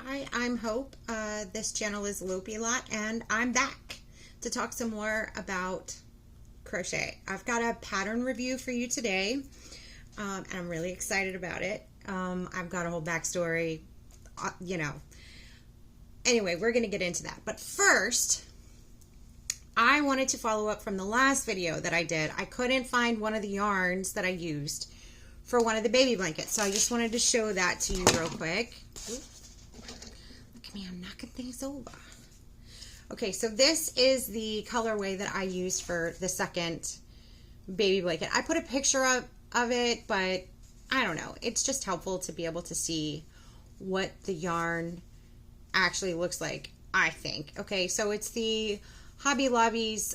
Hi, I'm Hope. This channel is Lopey Lot, and I'm back to talk some more about crochet. I've got a pattern review for you today, and I'm really excited about it. I've got a whole backstory, Anyway, we're going to get into that. But first, I wanted to follow up from the last video that I did. I couldn't find one of the yarns that I used for one of the baby blankets, so I just wanted to show that to you real quick. Ooh. Look at me, I'm knocking things over. Okay, so this is the colorway that I used for the second baby blanket. I put a picture of it, but I don't know. It's just helpful to be able to see what the yarn actually looks like, I think. Okay, so it's the Hobby Lobby's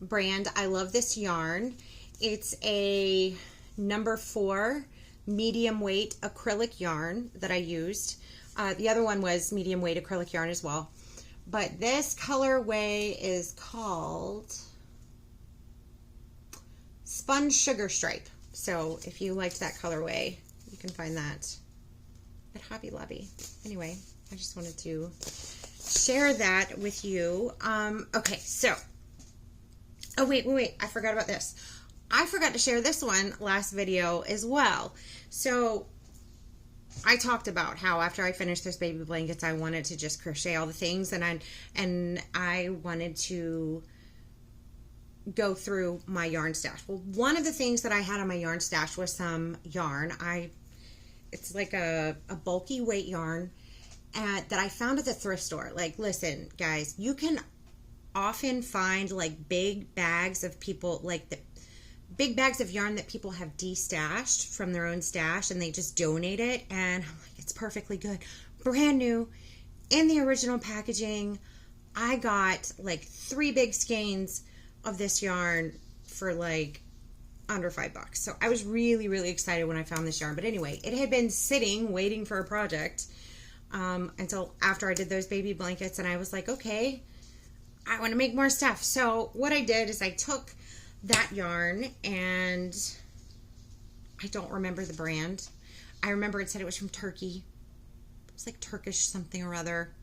brand. I love this yarn. It's a number 4 medium weight acrylic yarn that I used. The other one was medium weight acrylic yarn as well. But this colorway is called Spun Sugar Stripe. So if you liked that colorway, you can find that at Hobby Lobby. Anyway, I just wanted to share that with you. Okay, so, oh wait, I forgot about this. I forgot to share this one last video as well. So I talked about how after I finished those baby blankets, I wanted to just crochet all the things, and I wanted to go through my yarn stash. Well, one of the things that I had on my yarn stash was some yarn. It's like a bulky weight yarn that I found at the thrift store. Like, listen, guys, you can often find like big bags of people, like the big bags of yarn that people have destashed from their own stash, and they just donate it, and I'm like, it's perfectly good, brand new, in the original packaging. I got like 3 big skeins of this yarn for like under $5. So I was really excited when I found this yarn. But anyway, it had been sitting waiting for a project until after I did those baby blankets, and I was like, okay, I want to make more stuff. So what I did is I took that yarn, and I don't remember the brand. I remember it said it was from Turkey. It was like Turkish something or other.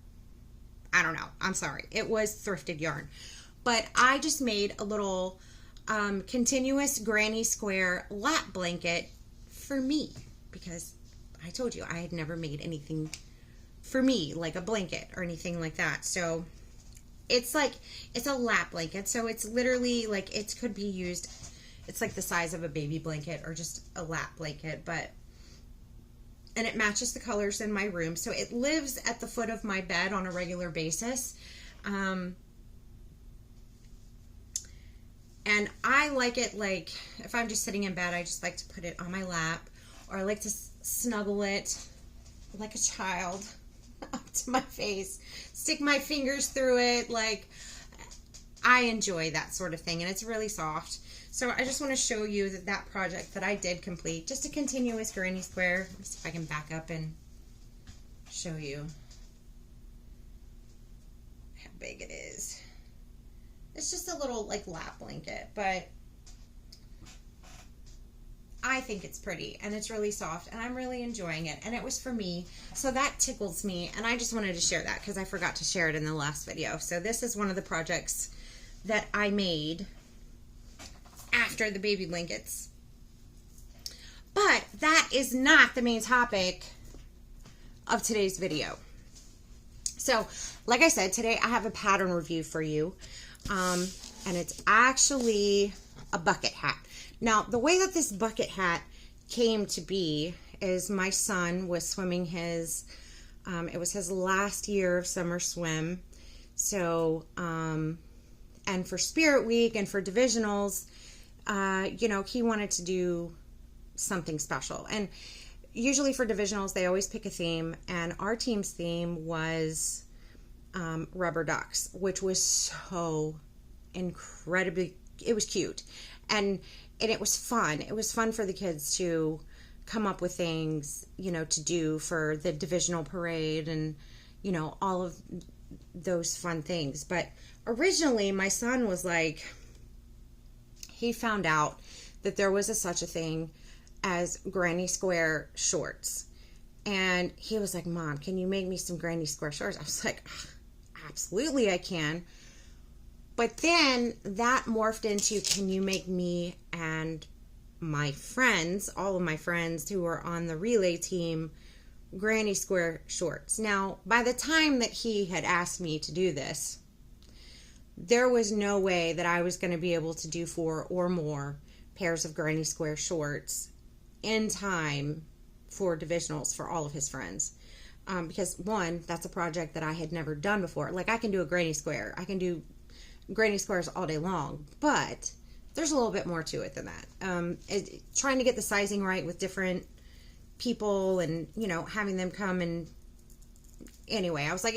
I don't know. I'm sorry. It was thrifted yarn. But I just made a little continuous granny square lap blanket for me, because I told you I had never made anything for me, like a blanket or anything like that. So it's a lap blanket, so it's literally like, it could be used, it's like the size of a baby blanket or just a lap blanket, and it matches the colors in my room. So it lives at the foot of my bed on a regular basis. And I like it, like, if I'm just sitting in bed, I just like to put it on my lap, or I like to snuggle it like a child up to my face, stick my fingers through it. Like, I enjoy that sort of thing, and it's really soft. So I just want to show you that project that I did complete, just a continuous granny square. Let me see if I can back up and show you how big it is. It's just a little like lap blanket, but I think it's pretty, and it's really soft, and I'm really enjoying it, and it was for me, so that tickles me, and I just wanted to share that because I forgot to share it in the last video. So this is one of the projects that I made after the baby blankets. But that is not the main topic of today's video. So, like I said, today I have a pattern review for you, and it's actually a bucket hat. Now, the way that this bucket hat came to be is my son was swimming his, it was his last year of summer swim. So, and for Spirit Week and for divisionals, he wanted to do something special. And usually for divisionals, they always pick a theme. And our team's theme was rubber ducks, which was so incredibly, it was cute. And it was fun. It was fun for the kids to come up with things, to do for the divisional parade and, all of those fun things. But originally my son was like, he found out that there was such a thing as granny square shorts. And he was like, Mom, can you make me some granny square shorts? I was like, absolutely I can. But then that morphed into, can you make me and my friends, all of my friends who are on the relay team, granny square shorts. Now, by the time that he had asked me to do this, there was no way that I was going to be able to do 4 or more pairs of granny square shorts in time for divisionals for all of his friends. Because one, that's a project that I had never done before. Like, I can do a granny square. I can do granny squares all day long, but there's a little bit more to it than that. Trying to get the sizing right with different people and, you know, having them come and anyway, I was like,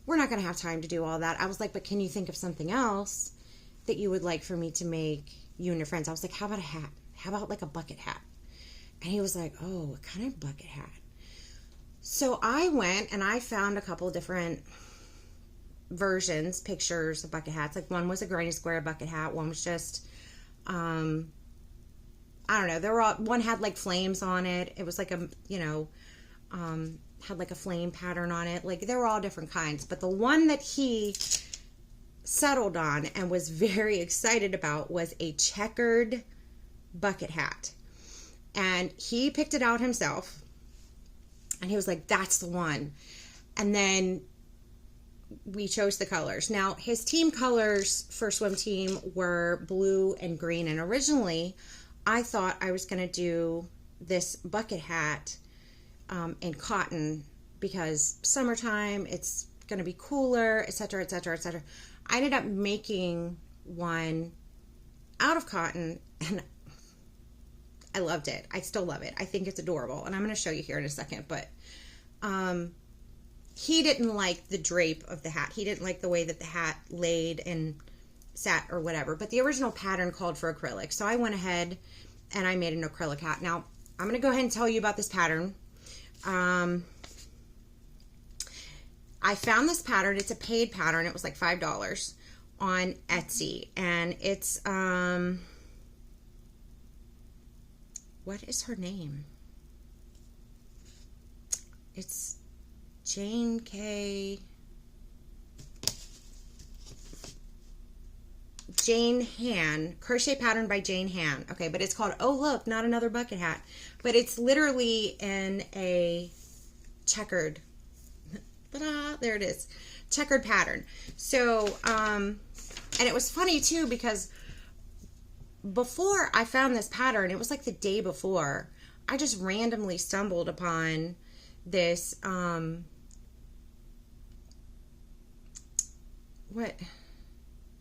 we're not going to have time to do all that. I was like, but can you think of something else that you would like for me to make you and your friends? I was like, how about a hat? How about like a bucket hat? And he was like, oh, what kind of bucket hat? So I went and I found a couple different versions, pictures of bucket hats. Like, one was a granny square bucket hat. One was just, I don't know. They were all, one had like flames on it. It was like a, you know, had like a flame pattern on it. Like, they were all different kinds. But the one that he settled on and was very excited about was a checkered bucket hat. And he picked it out himself. And he was like, that's the one. And then we chose the colors. Now, his team colors for swim team were blue and green. And originally, I thought I was going to do this bucket hat in cotton because summertime, it's going to be cooler, etc., etc., etc. I ended up making one out of cotton, and I loved it. I still love it. I think it's adorable, and I'm going to show you here in a second, but he didn't like the drape of the hat. He didn't like the way that the hat laid and sat or whatever, but the original pattern called for acrylic, so I went ahead and I made an acrylic hat. Now, I'm going to go ahead and tell you about this pattern. I found this pattern. It's a paid pattern. It was like $5 on Etsy, and it's what is her name? It's Jane Han, crochet pattern by Jane Han. Okay, but it's called, oh look, not another bucket hat, but it's literally in a checkered, there it is, checkered pattern. So, and it was funny too, because before I found this pattern, it was like the day before, I just randomly stumbled upon this,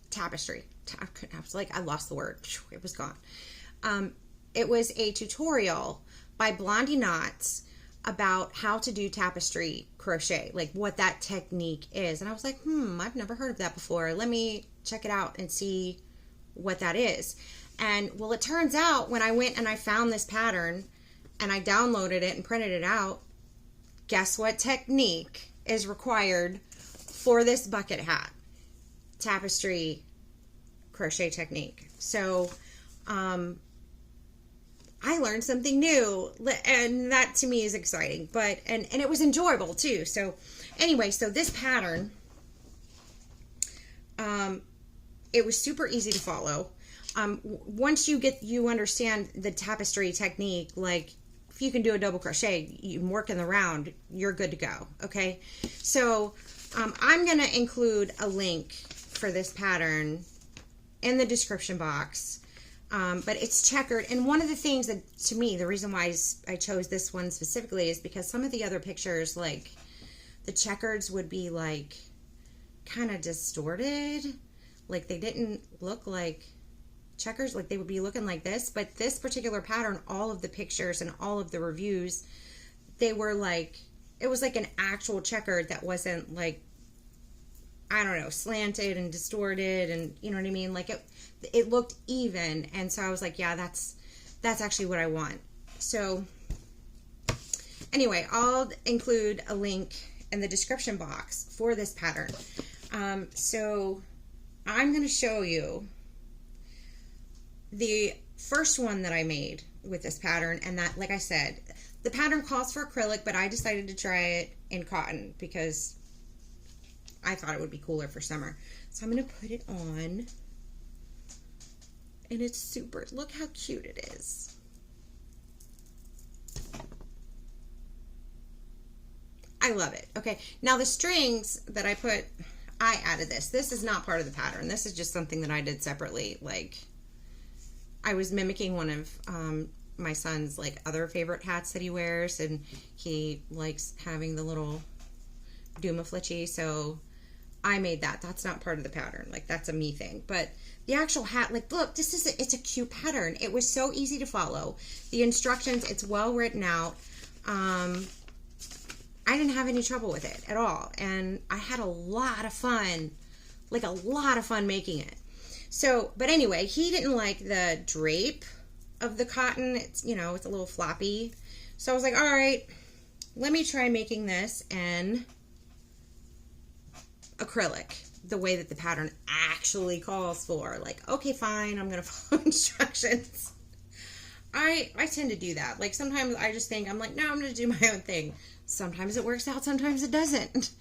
tapestry. I was like, I lost the word. It was gone. It was a tutorial by Blondie Knots about how to do tapestry crochet, like what that technique is. And I was like, I've never heard of that before. Let me check it out and see what that is. And well, it turns out when I went and I found this pattern and I downloaded it and printed it out, guess what technique is required for this bucket hat? Tapestry crochet technique. So I learned something new, and that to me is exciting, but and it was enjoyable too. So anyway, so this pattern, it was super easy to follow. Once you understand the tapestry technique, like if you can do a double crochet, you work in the round, you're good to go. Okay, so I'm gonna include a link for this pattern in the description box, but it's checkered. And one of the things that, to me, the reason why I chose this one specifically is because some of the other pictures, like the checkers would be like kind of distorted, like they didn't look like checkers, like they would be looking like this. But this particular pattern, all of the pictures and all of the reviews, they were like, it was like an actual checkered that wasn't like, I don't know, slanted and distorted, and you know what I mean? Like it looked even. And so I was like, yeah, that's actually what I want. So anyway, I'll include a link in the description box for this pattern. So I'm going to show you the first one that I made with this pattern. And that, like I said, the pattern calls for acrylic, but I decided to try it in cotton because I thought it would be cooler for summer. So I'm going to put it on. And it's super, look how cute it is. I love it. Okay, now the strings that I put, I added this. This is not part of the pattern. This is just something that I did separately. Like, I was mimicking one of my son's like other favorite hats that he wears, and he likes having the little doomaflichie, so I made that. That's not part of the pattern. Like, that's a me thing. But the actual hat, like, look, this is it's a cute pattern. It was so easy to follow. The instructions, it's well written out. I didn't have any trouble with it at all. And I had a lot of fun, like a lot of fun making it. So, but anyway, he didn't like the drape of the cotton. It's, you know, it's a little floppy. So I was like, all right, let me try making this in acrylic, the way that the pattern actually calls for. Like, okay, fine, I'm going to follow instructions. I tend to do that. Like, sometimes I just think, I'm like, no, I'm going to do my own thing. Sometimes it works out, sometimes it doesn't.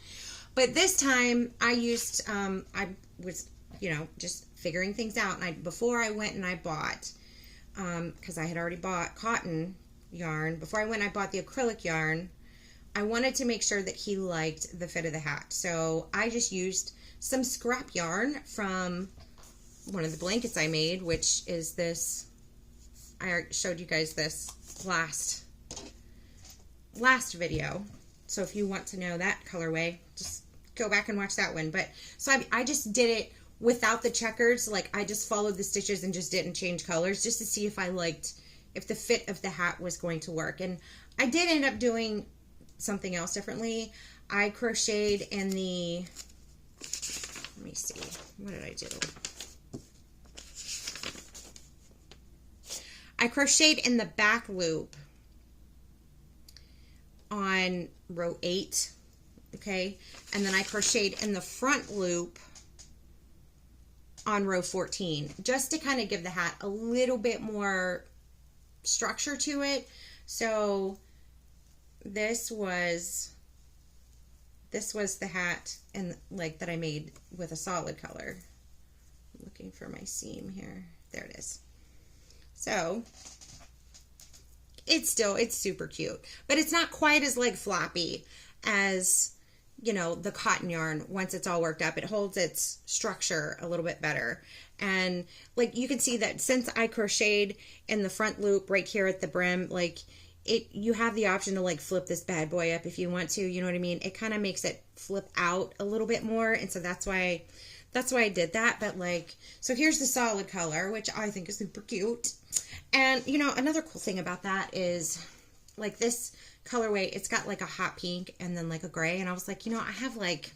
But this time I used, I was, you know, just figuring things out. And before I went and I bought, because I had already bought cotton yarn, before I went and I bought the acrylic yarn, I wanted to make sure that he liked the fit of the hat. So I just used some scrap yarn from one of the blankets I made, which is this, I showed you guys this last video. So if you want to know that colorway, just go back and watch that one. But so I just did it without the checkers. Like, I just followed the stitches and just didn't change colors, just to see if I liked, if the fit of the hat was going to work. And I did end up doing something else differently. I crocheted in the, let me see, what did I do? I crocheted in the back loop on row 8, okay, and then I crocheted in the front loop on row 14, just to kind of give the hat a little bit more structure to it. So this was the hat, and like that I made with a solid color. I'm looking for my seam here. There it is. So it's super cute, but it's not quite as like floppy as, you know, the cotton yarn. Once it's all worked up, it holds its structure a little bit better. And like, you can see that since I crocheted in the front loop right here at the brim, like you have the option to like flip this bad boy up if you want to, you know what I mean? It kind of makes it flip out a little bit more. And so that's why I did that. But like, so here's the solid color, which I think is super cute. And, you know, another cool thing about that is, like, this colorway, it's got, like, a hot pink and then, like, a gray. And I was like, you know, I have, like,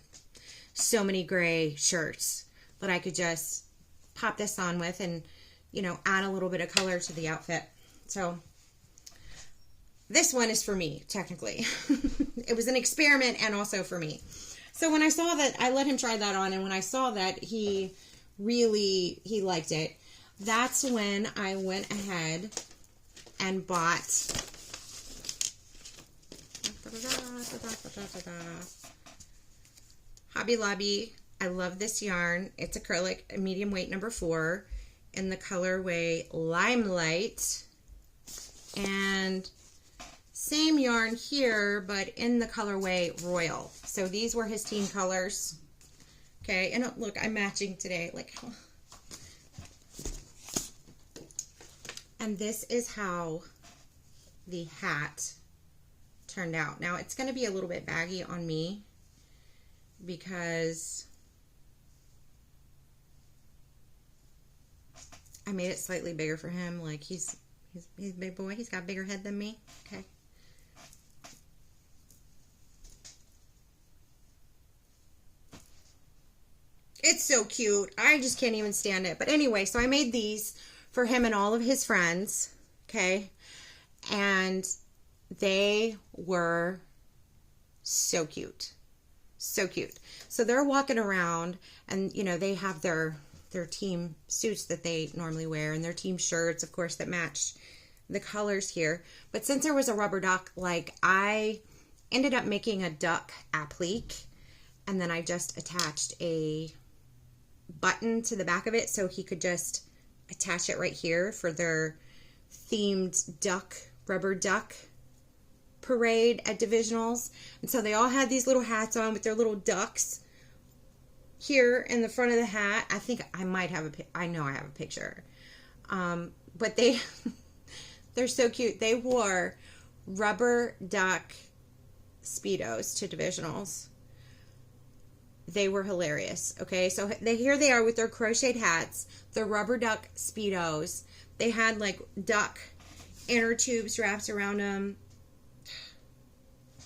so many gray shirts that I could just pop this on with and, you know, add a little bit of color to the outfit. So this one is for me, technically. It was an experiment and also for me. So when I saw that, I let him try that on. And when I saw that he liked it, that's when I went ahead and bought Hobby Lobby. I love this yarn. It's acrylic, medium weight, number 4, in the colorway Limelight. And same yarn here, but in the colorway Royal. So these were his team colors. Okay, and look, I'm matching today. Like, and this is how the hat turned out. Now, it's going to be a little bit baggy on me because I made it slightly bigger for him. Like, he's a big boy. He's got a bigger head than me. Okay. It's so cute. I just can't even stand it. But anyway, so I made these for him and all of his friends, okay? And they were so cute. So cute. So they're walking around and, you know, they have their team suits that they normally wear and their team shirts, of course, that match the colors here. But since there was a rubber duck, like I ended up making a duck applique, and then I just attached a button to the back of it so he could just attach it right here for their themed duck, rubber duck parade at divisionals. And so they all had these little hats on with their little ducks here in the front of the hat. I think I might have I know I have a picture. But they're so cute. They wore rubber duck Speedos to divisionals. They were hilarious. Okay, so here they are with their crocheted hats, the rubber duck Speedos. They had like duck inner tubes wrapped around them.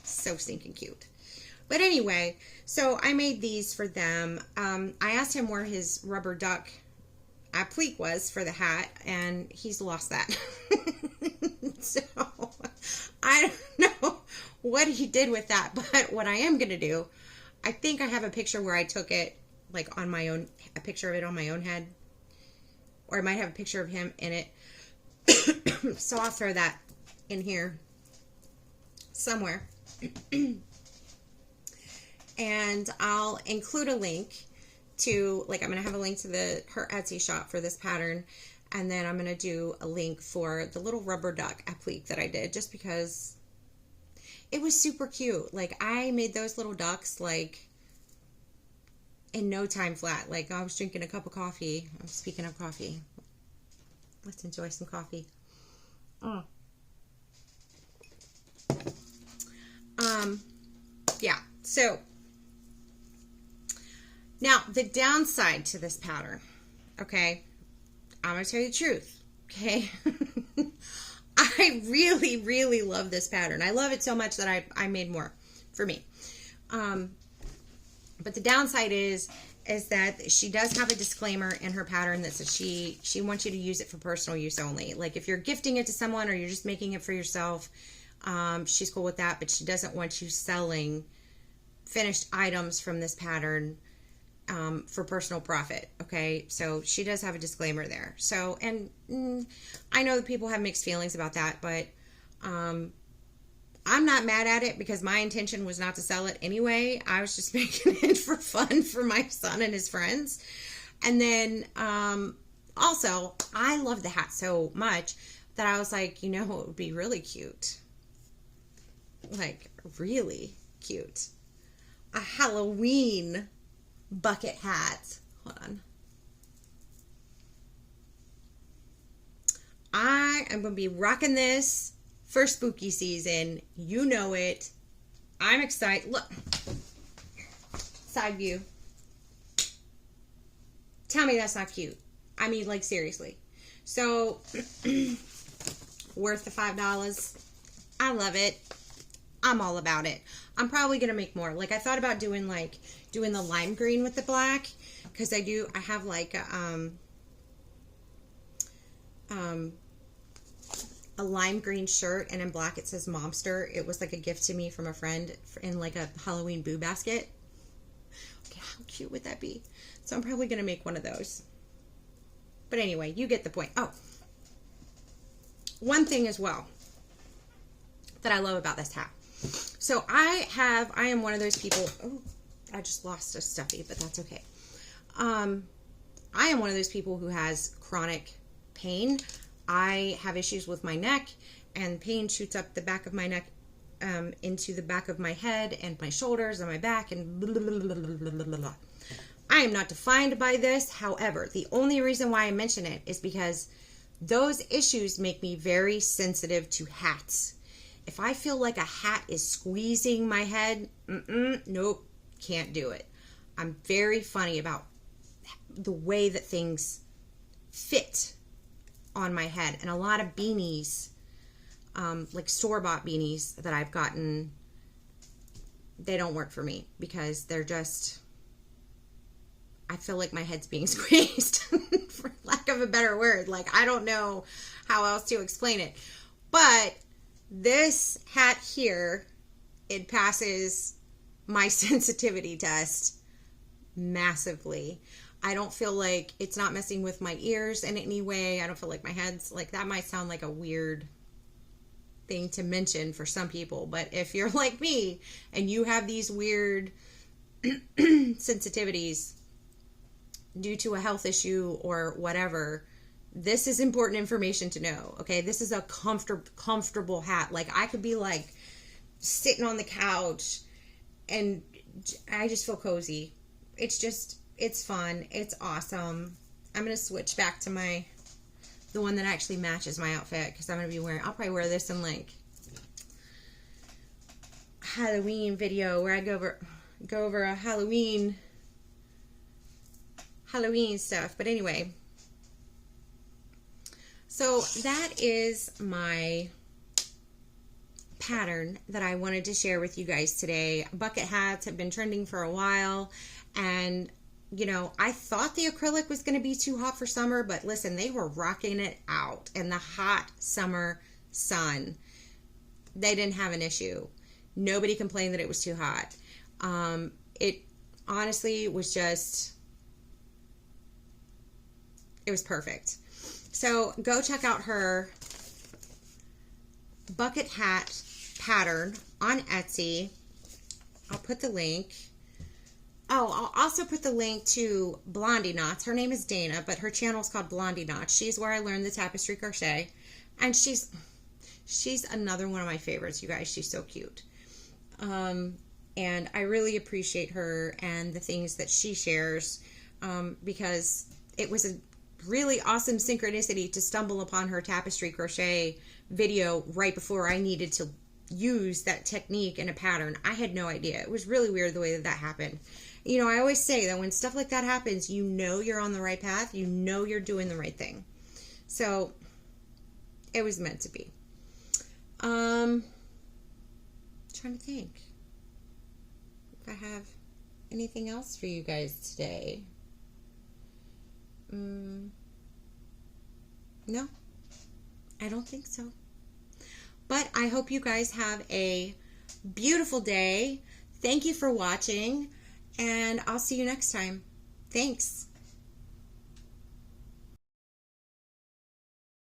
So stinking cute. But anyway, so I made these for them. I asked him where his rubber duck applique was for the hat, and he's lost that. So I don't know what he did with that, but what I am going to do, I think I have a picture where I took it like on my own, a picture of it on my own head, or I might have a picture of him in it. So I'll throw that in here somewhere. And I'll include a link to, like, I'm going to have a link to her Etsy shop for this pattern, and then I'm going to do a link for the little rubber duck applique that I did, just because it was super cute. Like, I made those little ducks, like, in no time flat. Like, I was drinking a cup of coffee. Speaking of coffee, let's enjoy some coffee. Oh. Yeah, so now the downside to this pattern, okay, I'm going to tell you the truth, okay? I really, really love this pattern. I love it so much that I made more for me. But the downside is that she does have a disclaimer in her pattern that says she wants you to use it for personal use only. Like if you're gifting it to someone or you're just making it for yourself, she's cool with that, but she doesn't want you selling finished items from this pattern for personal profit. Okay, so she does have a disclaimer there. So, and I know that people have mixed feelings about that, but I'm not mad at it because my intention was not to sell it anyway. I was just making it for fun for my son and his friends. And then also, I love the hat so much that I was like, you know, it would be really cute. Like, really cute. A Halloween bucket hat. Hold on. I am going to be rocking this for spooky season. You know it. I'm excited. Look. Side view. Tell me that's not cute. I mean, like, seriously. So, worth the $5. I love it. I'm all about it. I'm probably going to make more. Like, I thought about doing the lime green with the black, because I have like a lime green shirt, and in black it says Momster. It was like a gift to me from a friend in like a Halloween boo basket. Okay, how cute would that be? So I'm probably going to make one of those. But anyway, you get the point. Oh, one thing as well that I love about this hat. So I am one of those people. Oh, I just lost a stuffy, but that's okay. I am one of those people who has chronic pain. I have issues with my neck, and pain shoots up the back of my neck into the back of my head and my shoulders and my back, and blah, blah, blah, blah, blah, blah, blah. I am not defined by this. However, the only reason why I mention it is because those issues make me very sensitive to hats. If I feel like a hat is squeezing my head, nope, can't do it. I'm very funny about the way that things fit on my head. And a lot of beanies, like store-bought beanies that I've gotten, they don't work for me because they're just, I feel like my head's being squeezed, for lack of a better word. Like, I don't know how else to explain it. But this hat here, it passes my sensitivity test massively. I don't feel like it's not messing with my ears in any way. I don't feel like my head's like, that might sound like a weird thing to mention for some people, but if you're like me and you have these weird sensitivities due to a health issue or whatever, this is important information to know. Okay, this is a comfortable hat. Like, I could be like sitting on the couch and I just feel cozy. It's fun. It's awesome. I'm going to switch back to the one that actually matches my outfit, because I'm going to be I'll probably wear this in like Halloween video where I go over a Halloween stuff. But anyway, so that is my pattern that I wanted to share with you guys today. Bucket hats have been trending for a while, and you know, I thought the acrylic was going to be too hot for summer, but listen, they were rocking it out in the hot summer sun. They didn't have an issue. Nobody complained that it was too hot. It honestly was just, it was perfect. So go check out her bucket hat pattern on Etsy. I'll put the link. Oh, I'll also put the link to Blondie Knots. Her name is Dana, but her channel is called Blondie Knots. She's where I learned the tapestry crochet. And she's another one of my favorites, you guys. She's so cute. And I really appreciate her and the things that she shares, because it was a really awesome synchronicity to stumble upon her tapestry crochet video right before I needed to use that technique in a pattern. I had no idea. It was really weird the way that happened. You know, I always say that when stuff like that happens, you know you're on the right path. You know you're doing the right thing. So, it was meant to be. Trying to think if I have anything else for you guys today. No, I don't think so. But I hope you guys have a beautiful day. Thank you for watching, and I'll see you next time. Thanks.